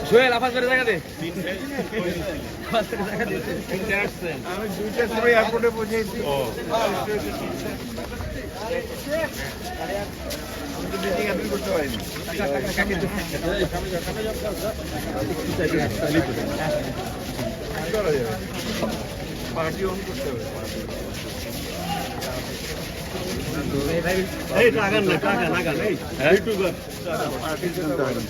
সোহেল আফাজ করে জায়গা দে আমি 2টার সময় এয়ারপোর্টে পৌঁছেছি। করতে পারিনি পার্টি অন করতে হবে। পার্টি শুনতে হবে।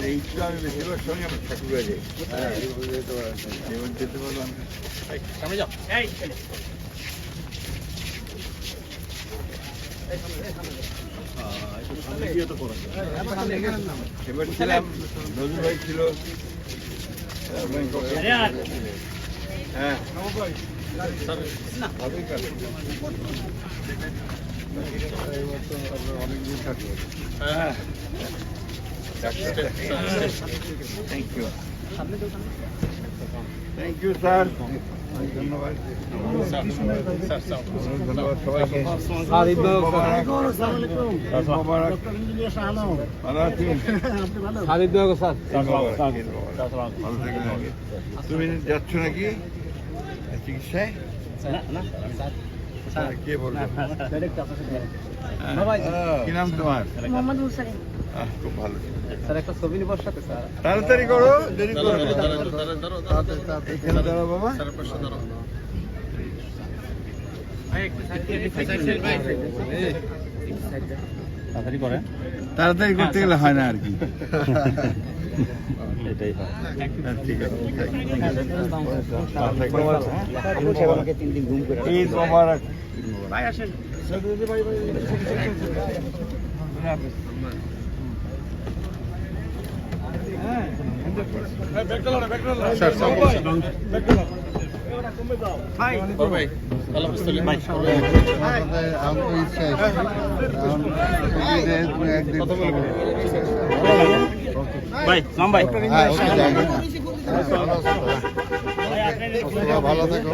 এইটা আমি বেশিরভাগ সঙ্গে আমার ঠাকুরা যাই যেমন যেতে পারলাম সামনে যাও। এবার ছিলাম নজরুল ভাই ছিল, হ্যাঁ অনেকদিন থাকবো। হ্যাঁ থ্যাংক ইউ স্যার, ধন্যবাদ ধন্যবাদ সবাইকে। তুমি যাচ্ছ নাকি চিকিৎসায়? কে বলবো? কি নাম তোমার? খুব ভালো। একটা ছবি নিবার সাথে তাড়াতাড়ি করো, দেরি করো। এখানে দাঁড়াও বাবা। তাড়াতাড়ি করে, তাড়াতাড়ি করতে গেলে হয় না আর কি। এটাই হয়। ঠিক আছে। ঈদ মোবারক। ভাই আসেন। ভালো থেকো।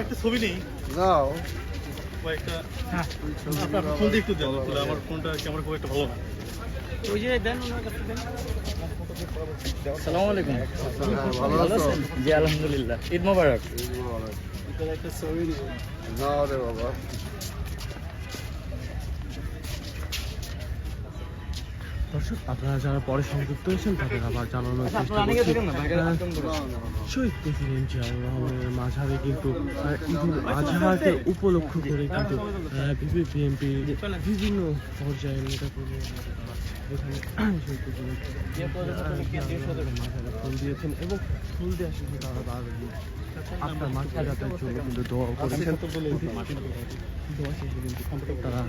একটা ছবি নেই যাও ফোন দিয়ে একটু দেন, আমার ফোনটা ক্যামেরা খুব একটা ভালো না। ওই যে দেন ওনার কাছে দেন। আসসালামু আলাইকুম। ভালো আছেন? জি আলহামদুলিল্লাহ। ঈদ মোবারক। একটা ছবি যাও রে বাবা। দর্শক, আপনারা যারা পরে সংযুক্ত হয়েছেন তাদের আবার জানানোর চেষ্টা করছি, শহীদ প্রেসিডেন্ট জিয়াউর রহমানের মাঝারে কিন্তু ঈদুল আজহাকে উপলক্ষ করে কিন্তু বিএনপি বিভিন্ন পর্যায়ের নেতাকর্মী এখানে শহীদ প্রেসিডেন্ট মাঝারে ফুল দিয়েছেন এবং ফুল দেওয়ার শেষে তারা তার আপনার মাতৃজাতের জন্য কিন্তু দোয়া করেছেন। দোয়া শেষে কিন্তু তারা